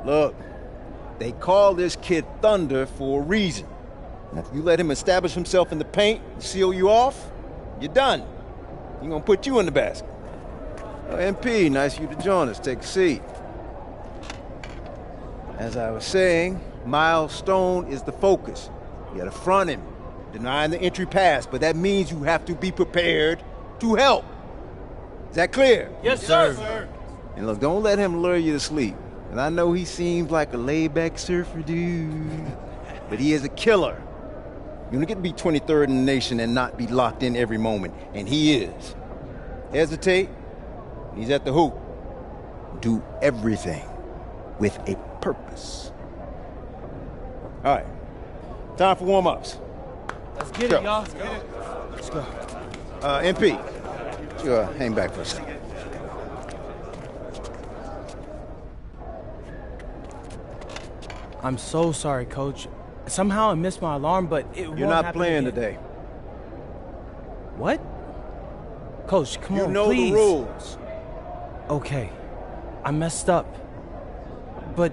Look, they call this kid Thunder for a reason. And if you let him establish himself in the paint and seal you off, you're done. He's gonna put you in the basket. Oh, MP, nice of you to join us. Take a seat. As I was saying, Miles Stone is the focus. You gotta front him, denying the entry pass, but that means you have to be prepared to help. Is that clear? Yes, sir. And look, don't let him lure you to sleep. And I know he seems like a laid-back surfer dude, but he is a killer. You don't get to be 23rd in the nation and not be locked in every moment, and he is. Hesitate, he's at the hoop. Do everything with a purpose. All right, time for warm-ups. Let's get it, y'all. Let's go. MP, you hang back for a second. I'm so sorry, Coach. Somehow I missed my alarm, but it won't You're not happen playing again. today. What? Coach, come on, You know please. the rules. Okay, I messed up. But,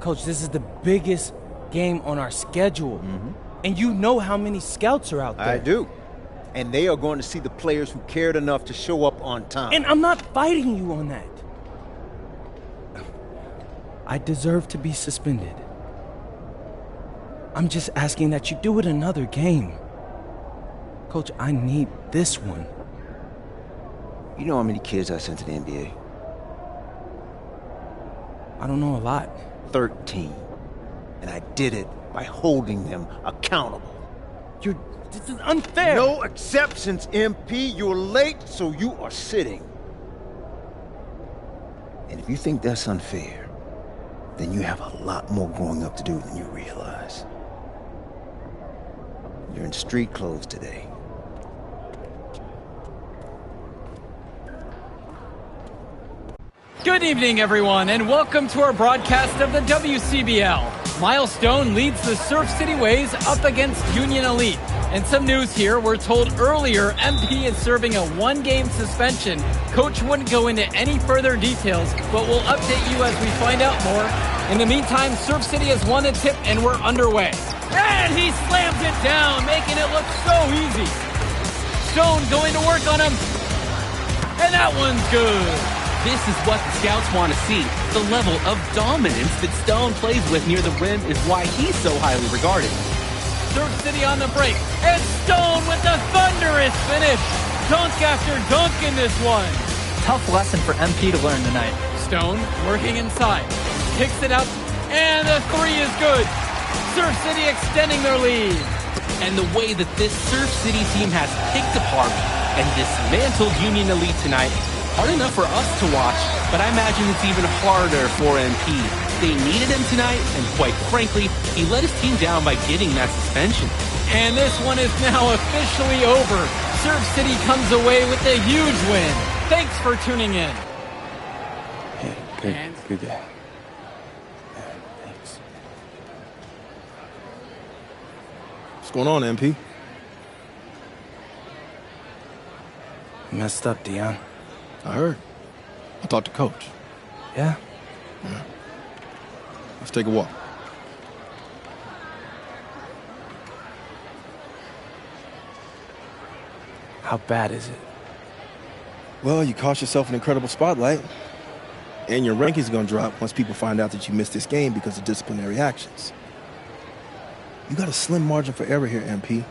Coach, this is the biggest game on our schedule. And you know how many scouts are out there. I do. And they are going to see the players who cared enough to show up on time. And I'm not fighting you on that. I deserve to be suspended. I'm just asking that you do it another game. Coach, I need this one. You know how many kids I sent to the NBA? I don't know a lot. 13. And I did it by holding them accountable. This is unfair. No exceptions, MP. You're late, so you are sitting. And if you think that's unfair, then you have a lot more growing up to do than you realize. You're in street clothes today. Good evening, everyone, and welcome to our broadcast of the WCBL. Miles Stone leads the Surf City Waves up against Union Elite. And some news here, we're told earlier MP is serving a one-game suspension. Coach wouldn't go into any further details, but we'll update you as we find out more. In the meantime, Surf City has won the tip and we're underway. And he slams it down, making it look so easy. Stone going to work on him. And that one's good. This is what the scouts want to see. The level of dominance that Stone plays with near the rim is why he's so highly regarded. Surf City on the break, and Stone with a thunderous finish. Dunk after dunk in this one. Tough lesson for MP to learn tonight. Stone working inside, kicks it up, and the three is good. Surf City extending their lead. And the way that this Surf City team has picked apart and dismantled Union Elite tonight, hard enough for us to watch, but I imagine it's even harder for MP. They needed him tonight, and quite frankly, he let his team down by getting that suspension. And this one is now officially over. Surf City comes away with a huge win. Thanks for tuning in. Hey, good game. Thanks. What's going on, MP? Messed up, Dion. I heard. I talked to Coach. Yeah? Yeah. Let's take a walk. How bad is it? Well, you cost yourself an incredible spotlight. And your rankings are going to drop once people find out that you missed this game because of disciplinary actions. You got a slim margin for error here, MP.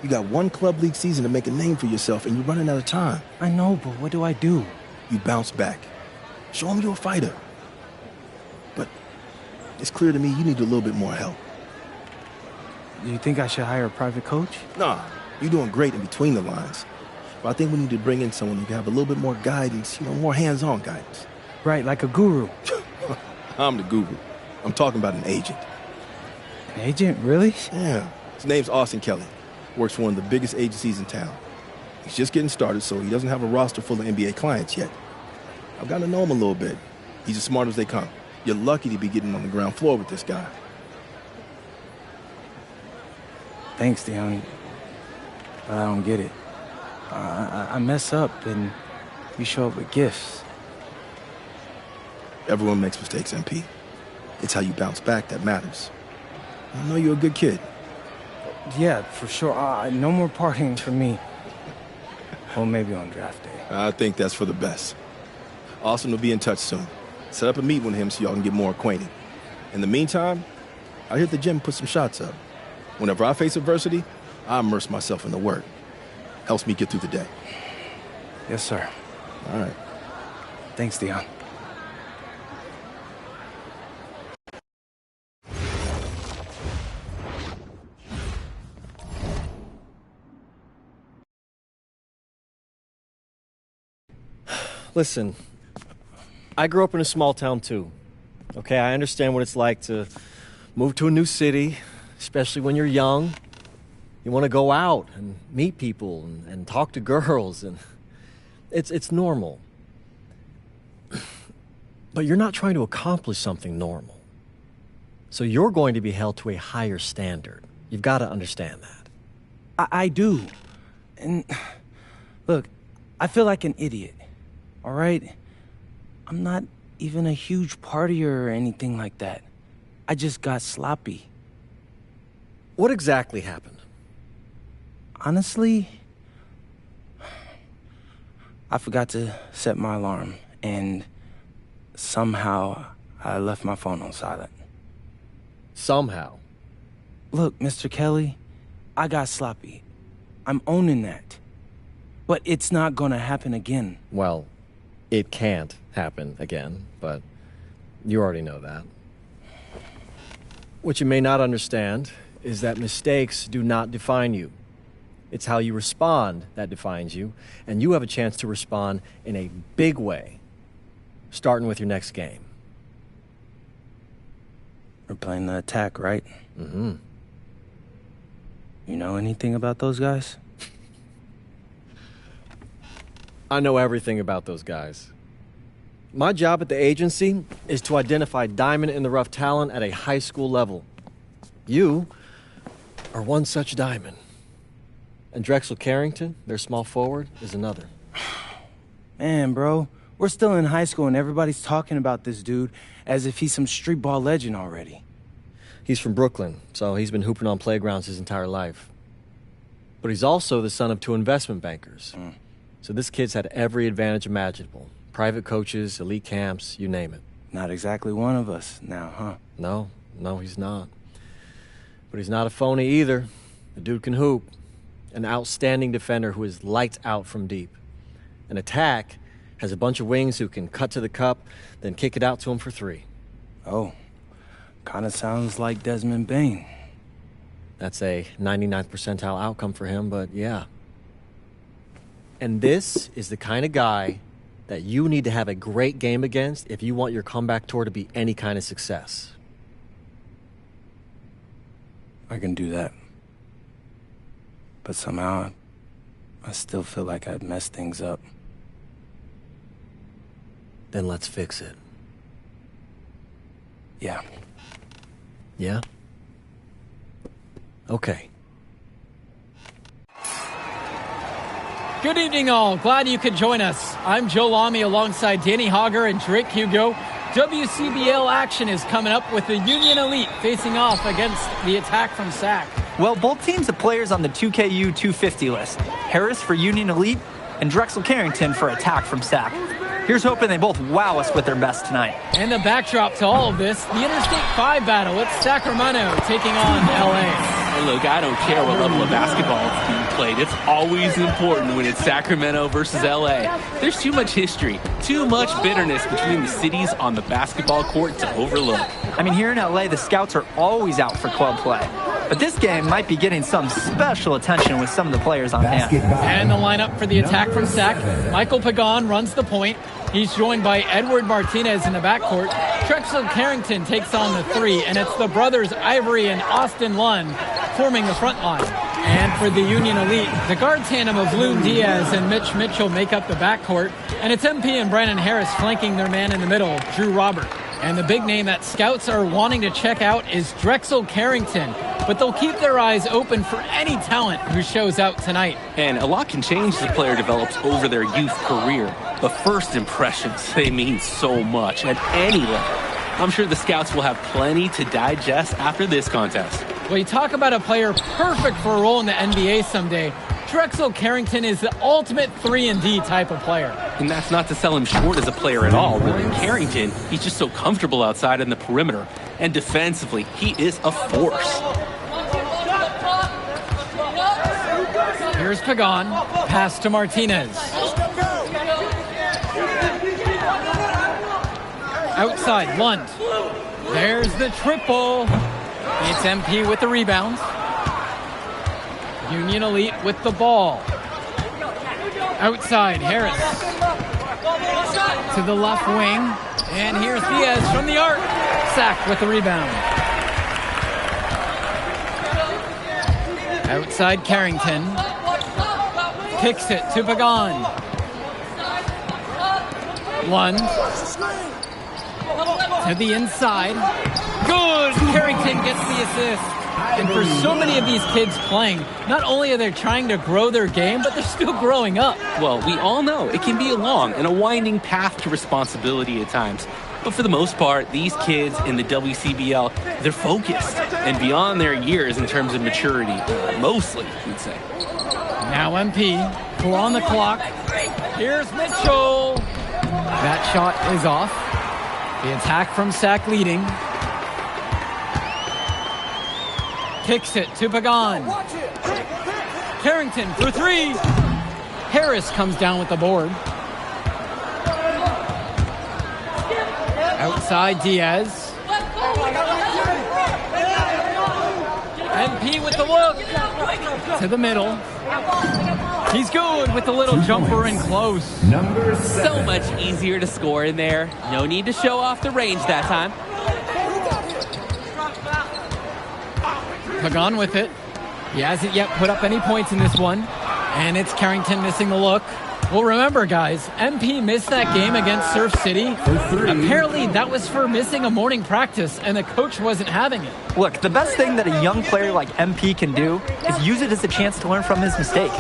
You got one club league season to make a name for yourself, and you're running out of time. I know, but what do I do? You bounce back. Show them you're a fighter. But it's clear to me you need a little bit more help. Do you think I should hire a private coach? Nah, you're doing great in between the lines. But I think we need to bring in someone who can have a little bit more guidance, more hands-on guidance. Right, like a guru. I'm the guru. I'm talking about an agent. An agent, really? Yeah. His name's Austin Kelly. Works for one of the biggest agencies in town. He's just getting started, so he doesn't have a roster full of NBA clients yet. I've gotten to know him a little bit. He's as smart as they come. You're lucky to be getting on the ground floor with this guy. Thanks, Dion. But I don't get it. I mess up and you show up with gifts. Everyone makes mistakes, MP. It's how you bounce back that matters. I know you're a good kid. Yeah, for sure. No more partying for me. Well, maybe on draft day. I think that's for the best. Austin will be in touch soon. Set up a meet with him so y'all can get more acquainted. In the meantime, I hit the gym and put some shots up. Whenever I face adversity, I immerse myself in the work. Helps me get through the day. Yes, sir. All right. Thanks, Dion. Listen, I grew up in a small town too. Okay, I understand what it's like to move to a new city, especially when you're young. You want to go out and meet people and talk to girls, and it's normal. But you're not trying to accomplish something normal. So you're going to be held to a higher standard. You've got to understand that. I do. And look, I feel like an idiot. All right? I'm not even a huge partier or anything like that. I just got sloppy. What exactly happened? Honestly, I forgot to set my alarm, and somehow I left my phone on silent. Somehow? Look, Mr. Kelly, I got sloppy. I'm owning that. But it's not gonna happen again. Well, it can't happen again, but you already know that. What you may not understand is that mistakes do not define you. It's how you respond that defines you, and you have a chance to respond in a big way, starting with your next game. We're playing the Attack, right? Mm-hmm. You know anything about those guys? I know everything about those guys. My job at the agency is to identify diamond-in-the-rough talent at a high school level. You are one such diamond. And Drexel Carrington, their small forward, is another. Man, bro, we're still in high school and everybody's talking about this dude as if he's some street ball legend already. He's from Brooklyn, so he's been hooping on playgrounds his entire life. But he's also the son of 2 investment bankers. So this kid's had every advantage imaginable. Private coaches, elite camps, you name it. Not exactly one of us now, huh? No, he's not. But he's not a phony either. The dude can hoop. An outstanding defender who is lights out from deep. An Attack has a bunch of wings who can cut to the cup, then kick it out to him for 3. Oh, kind of sounds like Desmond Bain. That's a 99th percentile outcome for him, but yeah. And this is the kind of guy that you need to have a great game against if you want your comeback tour to be any kind of success. I can do that. But somehow, I still feel like I'd messed things up. Then let's fix it. Yeah. Yeah? Okay. Good evening, all. Glad you could join us. I'm Joe Lamy alongside Danny Hogger and Drake Hugo. WCBL action is coming up with the Union Elite facing off against the Attack from SAC. Well, both teams have players on the 2KU 250 list. Harris for Union Elite and Drexel Carrington for Attack from SAC. Here's hoping they both wow us with their best tonight. And the backdrop to all of this, the Interstate 5 battle. It's Sacramento taking on LA. Hey, look, I don't care what level of basketball is being played. It's always important when it's Sacramento versus LA. There's too much history, too much bitterness between the cities on the basketball court to overlook. I mean, here in LA, the scouts are always out for club play. But this game might be getting some special attention with some of the players on hand. And the lineup for the Attack from SAC. Michael Pagan runs the point. He's joined by Edward Martinez in the backcourt. Drexel Carrington takes on the 3, and it's the brothers Ivory and Austin Lund forming the front line. And for the Union Elite, the guard tandem of Loon Diaz and Mitch Mitchell make up the backcourt, and it's MP and Brandon Harris flanking their man in the middle, Drew Robert. And the big name that scouts are wanting to check out is Drexel Carrington. But they'll keep their eyes open for any talent who shows out tonight. And a lot can change as the player develops over their youth career. But first impressions, they mean so much at any level. I'm sure the scouts will have plenty to digest after this contest. Well, you talk about a player perfect for a role in the NBA someday. Drexel Carrington is the ultimate 3-and-D type of player. And that's not to sell him short as a player at all. Really, Carrington, he's just so comfortable outside in the perimeter. And defensively, he is a force. Here's Pagan. Pass to Martinez. Outside, Lund. There's the triple. It's MP with the rebound. Union Elite with the ball. Outside, Harris. To the left wing. And here's Diaz from the arc. Sack with the rebound. Outside, Carrington. Kicks it to Pagan. Lund. To the inside. Good! Carrington gets the assist. And for so many of these kids playing, not only are they trying to grow their game, but they're still growing up. Well, we all know it can be a long and a winding path to responsibility at times. But for the most part, these kids in the WCBL, they're focused and beyond their years in terms of maturity. Mostly, you'd say. Now MP, 4 on the clock. Here's Mitchell. That shot is off. The attack from Sack leading. Kicks it to Pagan. Carrington for 3. Harris comes down with the board. Outside Diaz. MP with the look. To the middle. He's good with the little jumper and close. So much easier to score in there. No need to show off the range that time. Pagan with it. He hasn't yet put up any points in this one. And it's Carrington missing the look. Well, remember, guys, MP missed that game against Surf City. Apparently, that was for missing a morning practice, and the coach wasn't having it. Look, the best thing that a young player like MP can do is use it as a chance to learn from his mistake.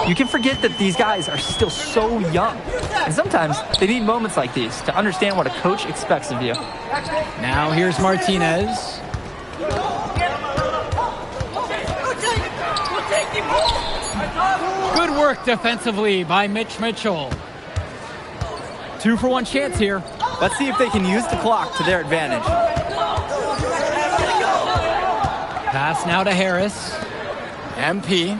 You can forget that these guys are still so young. And sometimes they need moments like these to understand what a coach expects of you. Now here's Martinez. Good work defensively by Mitch Mitchell. 2-for-1 chance here. Let's see if they can use the clock to their advantage. Pass now to Harris. MP.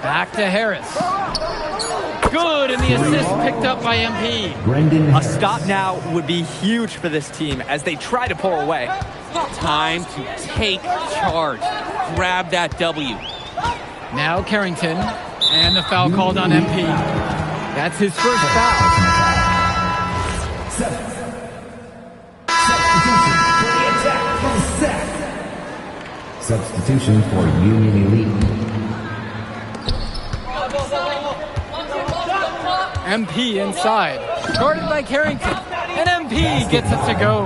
Back to Harris. Good, and the assist picked up by MP. A stop now would be huge for this team as they try to pull away. Time to take charge. Grab that W. Now Carrington, and the foul called on MP. That's his first foul. Substitution for Union Elite. MP inside, guarded by Carrington, and MP gets it to go.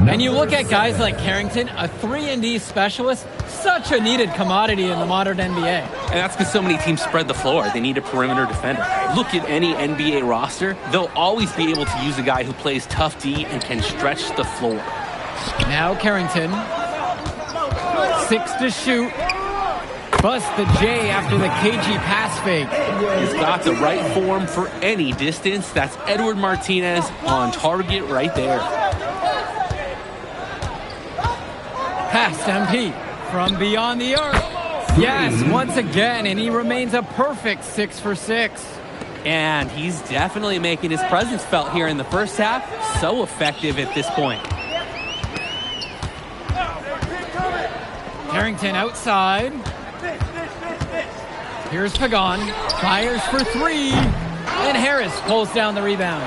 And you look at guys like Carrington, a 3-and-D specialist, such a needed commodity in the modern NBA. And that's because so many teams spread the floor. They need a perimeter defender. Look at any NBA roster. They'll always be able to use a guy who plays tough D and can stretch the floor. Now Carrington. 6 to shoot. Bust the J after the KG pass fake. He's got the right form for any distance. That's Edward Martinez on target right there. Pass to MP from beyond the arc. Yes, once again, and he remains a perfect 6 for 6. And he's definitely making his presence felt here in the first half. So effective at this point. Carrington outside. Here's Pagan. Fires for 3. And Harris pulls down the rebound.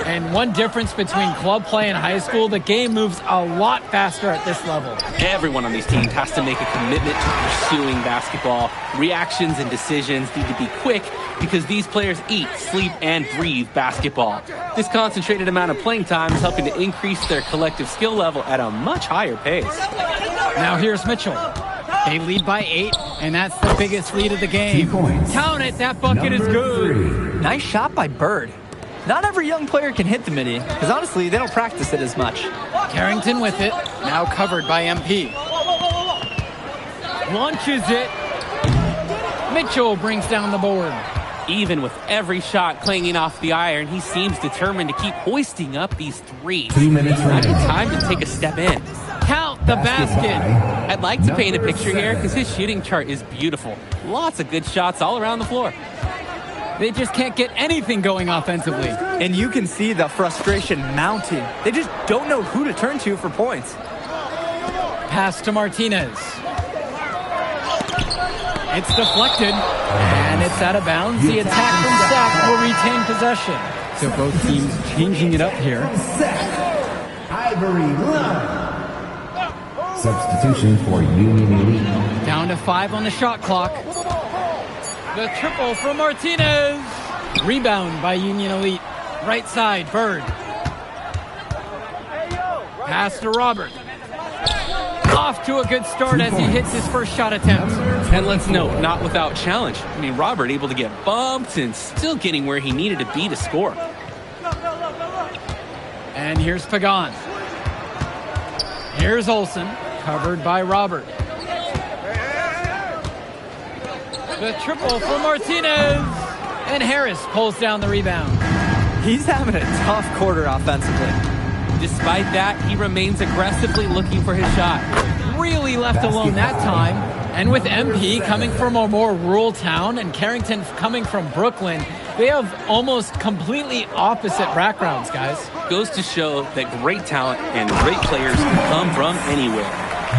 And one difference between club play and high school, the game moves a lot faster at this level. Everyone on these teams has to make a commitment to pursuing basketball. Reactions and decisions need to be quick because these players eat, sleep, and breathe basketball. This concentrated amount of playing time is helping to increase their collective skill level at a much higher pace. Now here's Mitchell. They lead by 8, and that's the biggest lead of the game. 2 points. Count it, that bucket is good. 3. Nice shot by Bird. Not every young player can hit the midi, because honestly, they don't practice it as much. Carrington with it, now covered by MP. Launches it. Mitchell brings down the board. Even with every shot clanging off the iron, he seems determined to keep hoisting up these threes. 2 minutes Not remaining. time to take a step in. Count the basket. I'd like to paint a picture here because his shooting chart is beautiful. Lots of good shots all around the floor. They just can't get anything going offensively. And you can see the frustration mounting. They just don't know who to turn to for points. Pass to Martinez. It's deflected, and it's out of bounds. The attack from Sac will retain possession. So both teams changing it up here. Ivory Line. Substitution for Union Elite. Down to 5 on the shot clock. The triple from Martinez. Rebound by Union Elite. Right side, Bird. Pass to Robert. Off to a good start as he hits his first shot attempt. And let's note, not without challenge. I mean, Robert able to get bumped and still getting where he needed to be to score. And here's Pagan. Here's Olsen, covered by Robert. The triple for Martinez. And Harris pulls down the rebound. He's having a tough quarter offensively. Despite that, he remains aggressively looking for his shot. Really left alone that time. And with MP coming from a more rural town and Carrington coming from Brooklyn, they have almost completely opposite backgrounds, guys. Goes to show that great talent and great players can come from anywhere.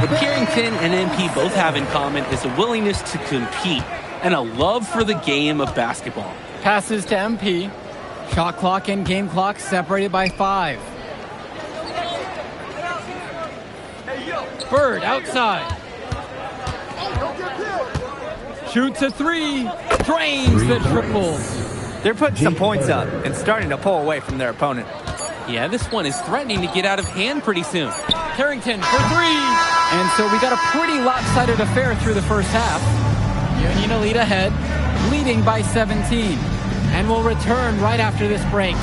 What Carrington and MP both have in common is a willingness to compete and a love for the game of basketball. Passes to MP. Shot clock and game clock separated by 5. Bird outside. Shoots a 3. Drains the triple. They're putting some points up and starting to pull away from their opponent. Yeah, this one is threatening to get out of hand pretty soon. Carrington for 3. And so we got a pretty lopsided affair through the first half. Union Elite ahead, leading by 17. And we'll return right after this break.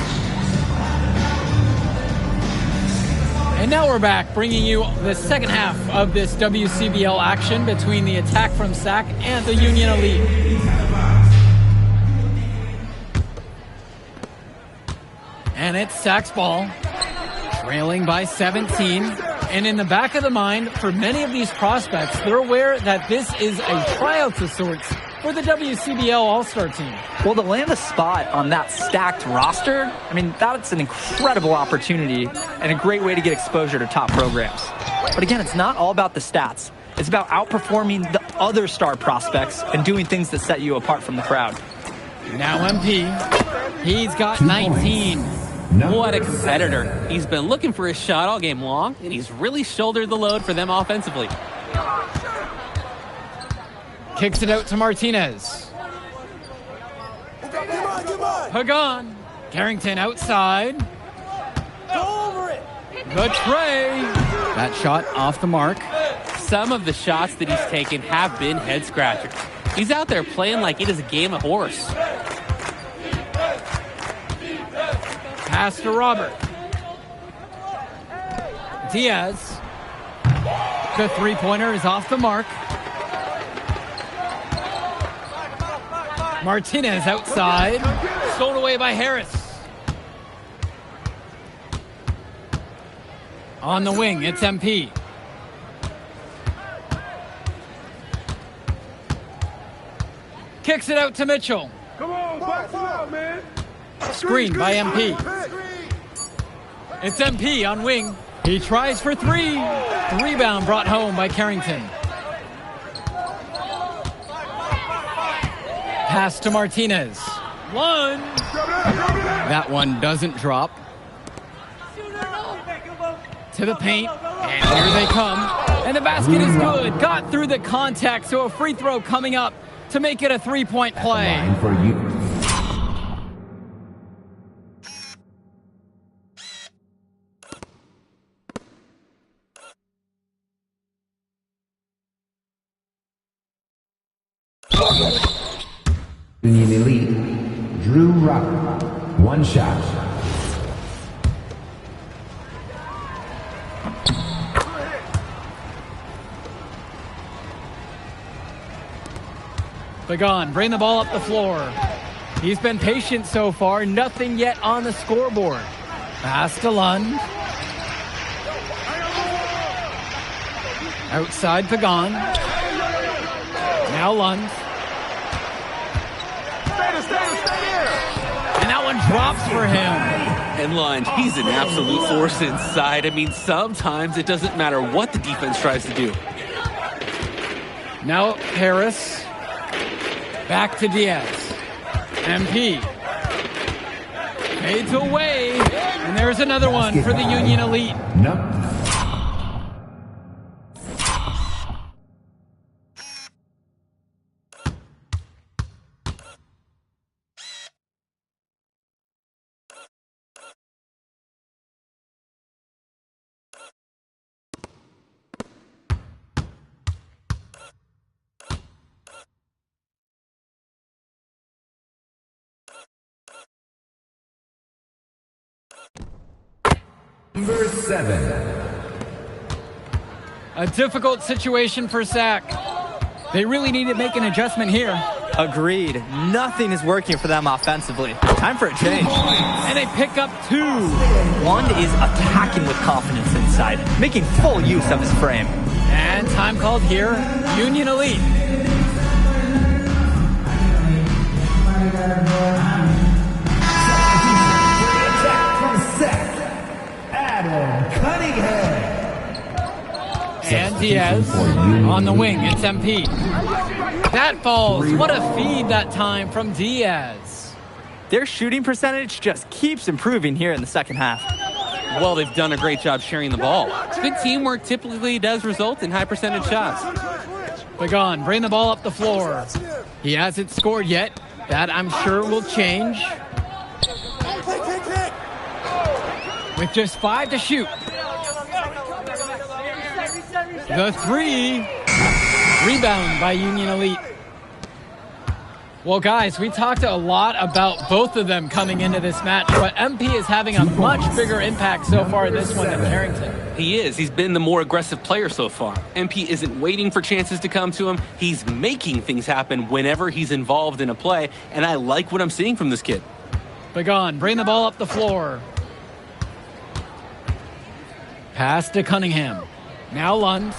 And now we're back, bringing you the second half of this WCBL action between the attack from Sac and the Union Elite. And it's Sac's ball, trailing by 17. And in the back of the mind, for many of these prospects, they're aware that this is a tryout of sorts for the WCBL All-Star team. Well, to land a spot on that stacked roster, I mean, that's an incredible opportunity and a great way to get exposure to top programs. But again, it's not all about the stats. It's about outperforming the other star prospects and doing things that set you apart from the crowd. Now MP, he's got 19. What a competitor. He's been looking for his shot all game long, and he's really shouldered the load for them offensively. Kicks it out to Martinez. Pagan. Carrington outside. The tray. That shot off the mark. Some of the shots that he's taken have been head scratchers. He's out there playing like it is a game of horse. Pass to Robert. Diaz. The three-pointer is off the mark. Martinez outside. Stolen away by Harris. On the wing, it's MP. Kicks it out to Mitchell. Come on, box it out, man. Screen by MP. It's MP on wing. He tries for 3. Rebound brought home by Carrington. Pass to Martinez. 1. That one doesn't drop. To the paint, and here they come. And the basket is good. Got through the contact, so a free throw coming up to make it a three-point play. Line for you. Union Elite, Drew Robert. One shot. Pagan, bring the ball up the floor. He's been patient so far. Nothing yet on the scoreboard. Pass to Lund. Outside Pagan. Now Lund. And that one drops for him. And Lund, he's an absolute force inside. I mean, sometimes it doesn't matter what the defense tries to do. Now Harris. Back to Diaz. MP. Fades away. And there's another one for the Union Elite. No. Number 7. A difficult situation for Sac. They really need to make an adjustment here. Agreed. Nothing is working for them offensively. Time for a change. And they pick up 2. Lund is attacking with confidence inside, making full use of his frame. And time called here, Union Elite. And Diaz on the wing. It's MP. That falls. What a feed that time from Diaz. Their shooting percentage just keeps improving here in the second half. Well, they've done a great job sharing the ball. Good teamwork typically does result in high percentage shots. Pagan, bring the ball up the floor. He hasn't scored yet. That, I'm sure, will change. With just 5 to shoot. The 3. Rebound by Union Elite. Well, guys, we talked a lot about both of them coming into this match, but MP is having a much bigger impact so far in this one than Carrington. He is. He's been the more aggressive player so far. MP isn't waiting for chances to come to him. He's making things happen whenever he's involved in a play, and I like what I'm seeing from this kid. Pagan, bring the ball up the floor. Pass to Cunningham. Now Lund.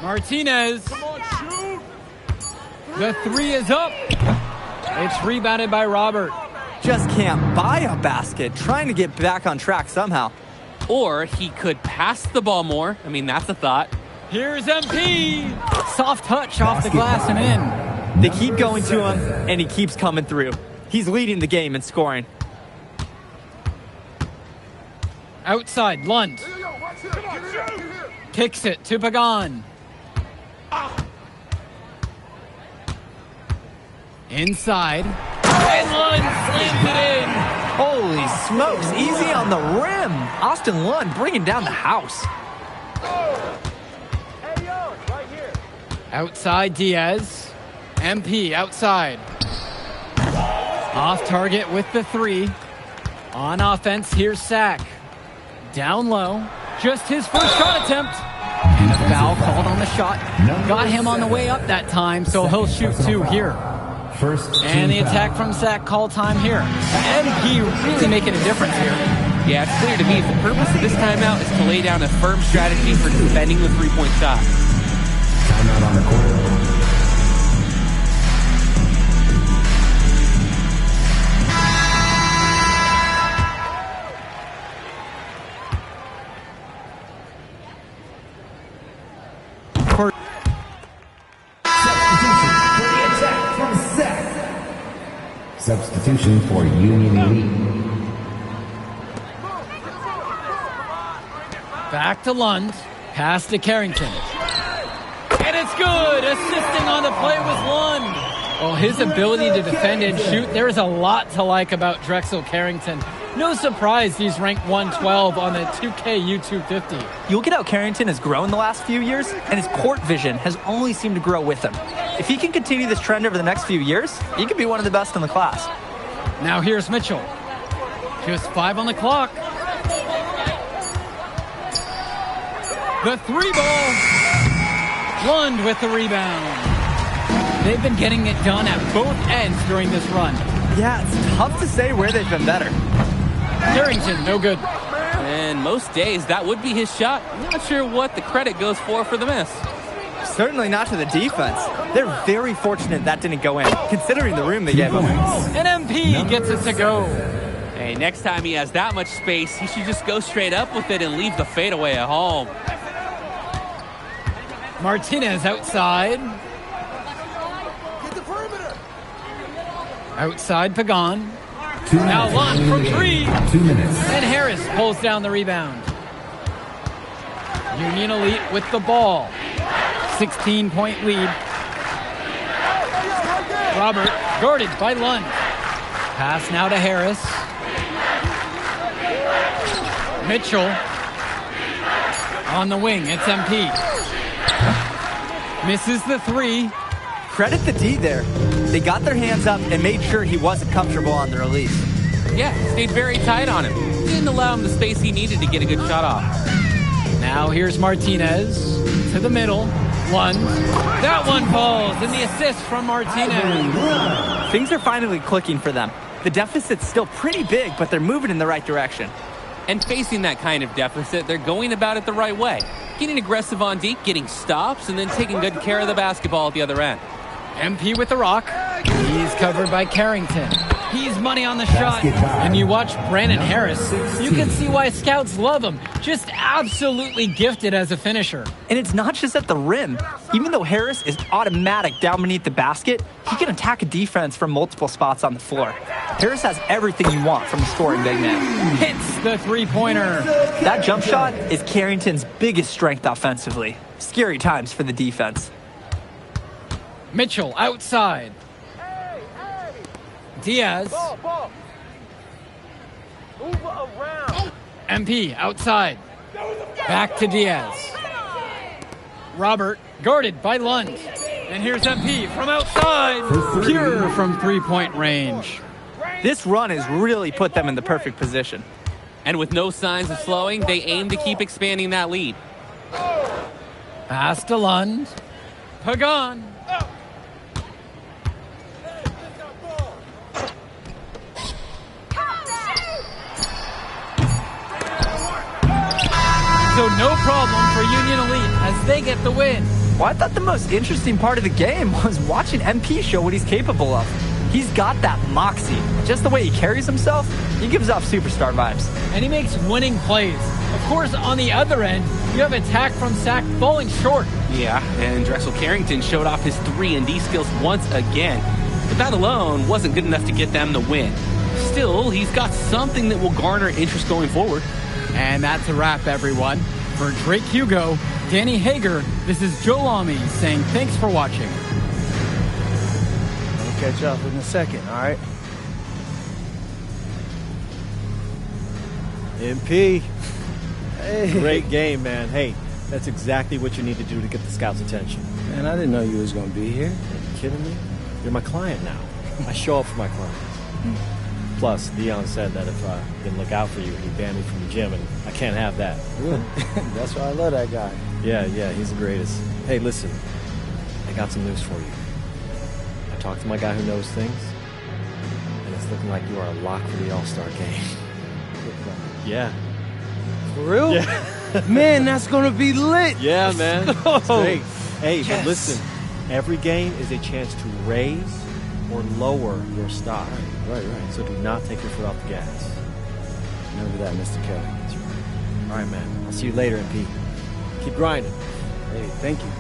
Martinez. The 3 is up. It's rebounded by Robert. Just can't buy a basket, trying to get back on track somehow. Or he could pass the ball more. I mean, that's a thought. Here's MP. Soft touch off the glass and in. They keep going to him, and he keeps coming through. He's leading the game in scoring. Outside, Lund. Kicks it to Pagan. Inside. And Lund slams it in. Holy smokes, easy on the rim. Austin Lund bringing down the house. Outside Diaz. MP outside. Off target with the 3. On offense, here's Sac. Down low. Just his first shot attempt. And a foul called on the shot. Got him on the way up that time, so he'll shoot 2 here. And the attack from Sac call time here. MP really making a difference here. Yeah, it's clear to me the purpose of this timeout is to lay down a firm strategy for defending the three-point shot. Timeout on the court. Substitution for Union Elite. Back to Lund. Pass to Carrington. And it's good! Assisting on the play was Lund. Well, his ability to defend and shoot, there is a lot to like about Drexel Carrington. No surprise he's ranked 112 on the 2K YouTube 50. You look at how Carrington has grown the last few years, and his court vision has only seemed to grow with him. If he can continue this trend over the next few years, he could be one of the best in the class. Now here's Mitchell. Just 5 on the clock. The 3-ball. Lund with the rebound. They've been getting it done at both ends during this run. Yeah, it's tough to say where they've been better. Carrington, no good. And most days, that would be his shot. Not sure what the credit goes for the miss. Certainly not to the defense. They're very fortunate that didn't go in, considering the room they gave him. And MP gets it to go. Hey, next time he has that much space, he should just go straight up with it and leave the fadeaway at home. Martinez outside. Outside Pagan. Now Lund from 3. 2 minutes. And Harris pulls down the rebound. Union Elite with the ball. 16-point lead. Robert guarded by Lund. Pass now to Harris. Mitchell on the wing. It's MP. Misses the 3. Credit the D there. They got their hands up and made sure he wasn't comfortable on the release. Yeah, stayed very tight on him. Didn't allow him the space he needed to get a good shot off. Now here's Martinez to the middle. Lund. That one falls, and the assist from Martinez. Things are finally clicking for them. The deficit's still pretty big, but they're moving in the right direction. And facing that kind of deficit, they're going about it the right way. Getting aggressive on deep, getting stops, and then taking good care of the basketball at the other end. MP with the rock. He's covered by Carrington. He's money on the shot. And you watch Brandon Harris, you can see why scouts love him. Just absolutely gifted as a finisher. And it's not just at the rim. Even though Harris is automatic down beneath the basket, he can attack a defense from multiple spots on the floor. Harris has everything you want from a scoring big man. Hits the three-pointer. That jump shot is Carrington's biggest strength offensively. Scary times for the defense. Mitchell outside. Diaz. MP outside. Back to Diaz. Robert guarded by Lund. And here's MP from outside. Pure from three-point range. This run has really put them in the perfect position. And with no signs of slowing, they aim to keep expanding that lead. Pass to Lund. Pagan. So no problem for Union Elite as they get the win. Well, I thought the most interesting part of the game was watching MP show what he's capable of. He's got that moxie. Just the way he carries himself, he gives off superstar vibes. And he makes winning plays. Of course, on the other end, you have attack from Sac falling short. Yeah, and Drexel Carrington showed off his 3 and D skills once again. But that alone wasn't good enough to get them the win. Still, he's got something that will garner interest going forward. And that's a wrap, everyone. For Drake Hugo, Danny Hager, this is Joe Lamy saying thanks for watching. I'll catch up in a second, all right? MP. Hey. Great game, man. Hey, that's exactly what you need to do to get the scouts' attention. Man, I didn't know you was going to be here. Are you kidding me? You're my client now. I show up for my clients. Plus, Dion said that if I didn't look out for you, he'd ban me from the gym, and I can't have that. Really? That's why I love that guy. Yeah, he's the greatest. Hey, listen, I got some news for you. I talked to my guy who knows things, and it's looking like you are a lock for the All-Star game. Yeah. For real? Yeah. Man, that's going to be lit. Yeah, man. It's great. Hey, Yes. but listen, every game is a chance to raise or lower your stock. Right. So do not take your foot off the gas. Remember that, Mr. Kelly. That's right. All right, man. I'll see you later, MP. Keep grinding. Hey, thank you.